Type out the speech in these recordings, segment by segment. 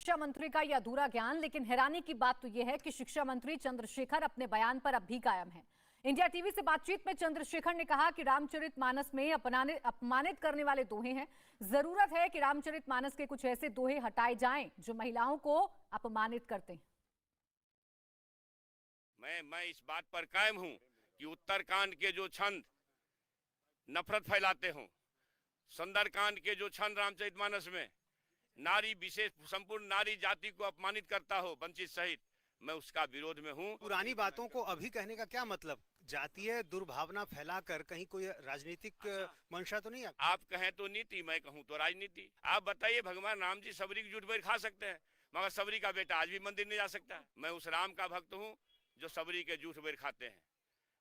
शिक्षा मंत्री का यह अधूरा ज्ञान, लेकिन हैरानी की बात तो यह है कि शिक्षा मंत्री चंद्रशेखर अपने बयान पर अब भी कायम हैं। इंडिया टीवी से बातचीत में चंद्रशेखर ने कहा कि रामचरितमानस में अपमानित करने वाले दोहे हैं। जरूरत है कि रामचरितमानस के कुछ ऐसे दोहे हटाए जाएं जो महिलाओं को अपमानित करते हैं। मैं इस बात पर कायम हूं कि उत्तरकांड के जो छंद नफरत फैलाते हों, सुंदरकांड के जो छंद रामचरितमानस में नारी विशेष संपूर्ण नारी जाति को अपमानित करता हो, वंचित सहित, मैं उसका विरोध में हूं। पुरानी बातों को अभी कहने का क्या मतलब? जातीय दुर्भावना फैलाकर कहीं कोई राजनीतिक मंशा तो नहीं? आप कहें तो नीति, मैं कहूं तो राजनीति। आप बताइए, भगवान राम जी सबरी की जूठ बैर खा सकते हैं, मगर सबरी का बेटा आज भी मंदिर नहीं जा सकता है। मैं उस राम का भक्त हूं जो सबरी के जूठ बैर खाते हैं।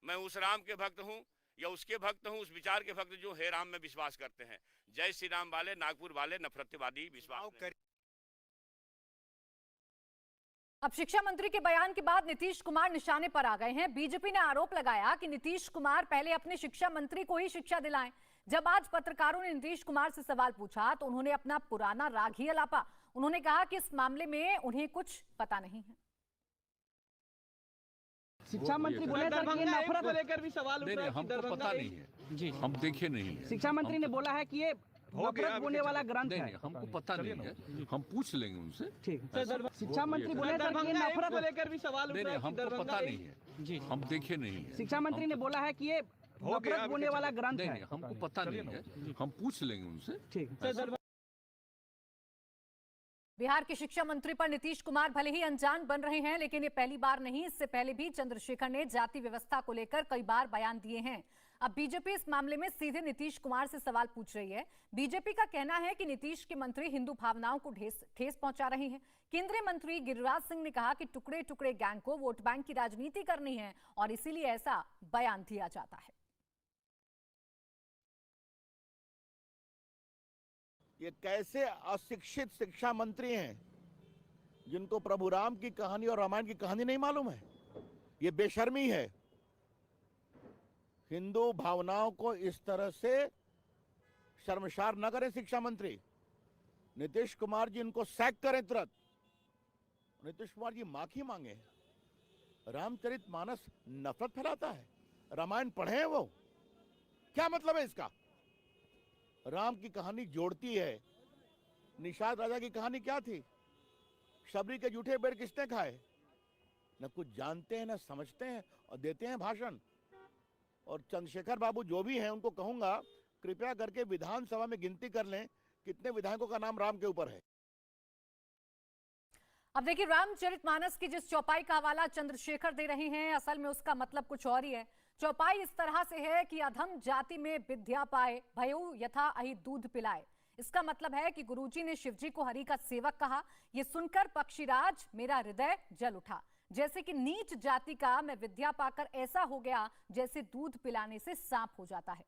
मैं उस राम के भक्त हूं या उसके भक्त हूं, उस विचार के भक्त जो हे राम में विश्वास करते हैं। जय श्री राम वाले, नागपुर वाले नफरतवादी विश्वास। अब शिक्षा मंत्री के बयान के बाद नीतीश कुमार निशाने पर आ गए हैं। बीजेपी ने आरोप लगाया कि नीतीश कुमार पहले अपने शिक्षा मंत्री को ही शिक्षा दिलाएं। जब आज पत्रकारों ने नीतीश कुमार से सवाल पूछा तो उन्होंने अपना पुराना राग ही अलापा। उन्होंने कहा कि इस मामले में उन्हें कुछ पता नहीं है। शिक्षा मंत्री बोले नफरत को लेकर भी सवाल उठ रहा है। हमको पता नहीं है जी, हम देखे नहीं है। शिक्षा मंत्री ने बोला है कि ये नफरत बोने वाला ग्रंथ है। हमको पता नहीं है, हम पूछ लेंगे उनसे। ठीक। शिक्षा मंत्री बोले नफरत को लेकर भी सवाल उठ रहा है। हमको पता नहीं है जी, हम देखे नहीं है। शिक्षा मंत्री ने बोला है कि ये नफरत बोने वाला ग्रंथ है। हमको पता नहीं है, हम पूछ लेंगे उनसे। ठीक। बिहार के शिक्षा मंत्री पर नीतीश कुमार भले ही अनजान बन रहे हैं, लेकिन ये पहली बार नहीं, इससे पहले भी चंद्रशेखर ने जाति व्यवस्था को लेकर कई बार बयान दिए हैं। अब बीजेपी इस मामले में सीधे नीतीश कुमार से सवाल पूछ रही है। बीजेपी का कहना है कि नीतीश के मंत्री हिंदू भावनाओं को ठेस पहुंचा रहे हैं। केंद्रीय मंत्री गिरिराज सिंह ने कहा कि टुकड़े टुकड़े गैंग को वोट बैंक की राजनीति करनी है और इसीलिए ऐसा बयान दिया जाता है। ये कैसे अशिक्षित शिक्षा मंत्री हैं जिनको प्रभु राम की कहानी और रामायण की कहानी नहीं मालूम है? ये बेशर्मी है। हिंदू भावनाओं को इस तरह से शर्मसार न करें शिक्षा मंत्री। नीतीश कुमार जी इनको सैक करें तुरंत। नीतीश कुमार जी माफी मांगे। रामचरितमानस नफरत फैलाता है, रामायण पढ़े हैं वो? क्या मतलब है इसका? राम की कहानी जोड़ती है। निषाद राजा की कहानी क्या थी? शबरी के जूठे बेर किसने खाए? न कुछ जानते हैं न समझते हैं और देते हैं भाषण। और चंद्रशेखर बाबू जो भी हैं उनको कहूंगा कृपया करके विधानसभा में गिनती कर लें कितने विधायकों का नाम राम के ऊपर है। अब देखिए, रामचरितमानस की जिस चौपाई का हवाला चंद्रशेखर दे रहे हैं, असल में उसका मतलब कुछ और ही है। चौपाई इस तरह से है कि अधम जाति में विद्या पाए, भयो यथा अहि दूध पिलाए। इसका मतलब है कि गुरुजी ने शिवजी को हरि का सेवक कहा। यह सुनकर पक्षीराज मेरा हृदय जल उठा। जैसे कि नीच जाति का मैं विद्या पाकर ऐसा हो गया जैसे दूध पिलाने से सांप हो जाता है।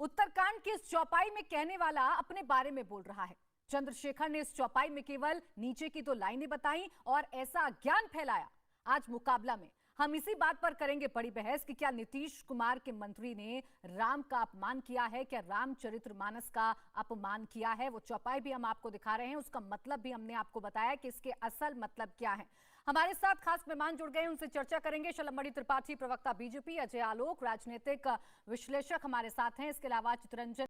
उत्तरकांड की इस चौपाई में कहने वाला अपने बारे में बोल रहा है। चंद्रशेखर ने इस चौपाई में केवल नीचे की 2 लाइनें बताई और ऐसा ज्ञान फैलाया। आज मुकाबला में हम इसी बात पर करेंगे बड़ी बहस कि क्या नीतीश कुमार के मंत्री ने राम का अपमान किया है, क्या रामचरितमानस का अपमान किया है। वो चौपाई भी हम आपको दिखा रहे हैं, उसका मतलब भी हमने आपको बताया कि इसके असल मतलब क्या है। हमारे साथ खास मेहमान जुड़ गए, उनसे चर्चा करेंगे। शलमणि त्रिपाठी, प्रवक्ता बीजेपी, अजय आलोक, राजनीतिक विश्लेषक हमारे साथ हैं। इसके अलावा चितरंजन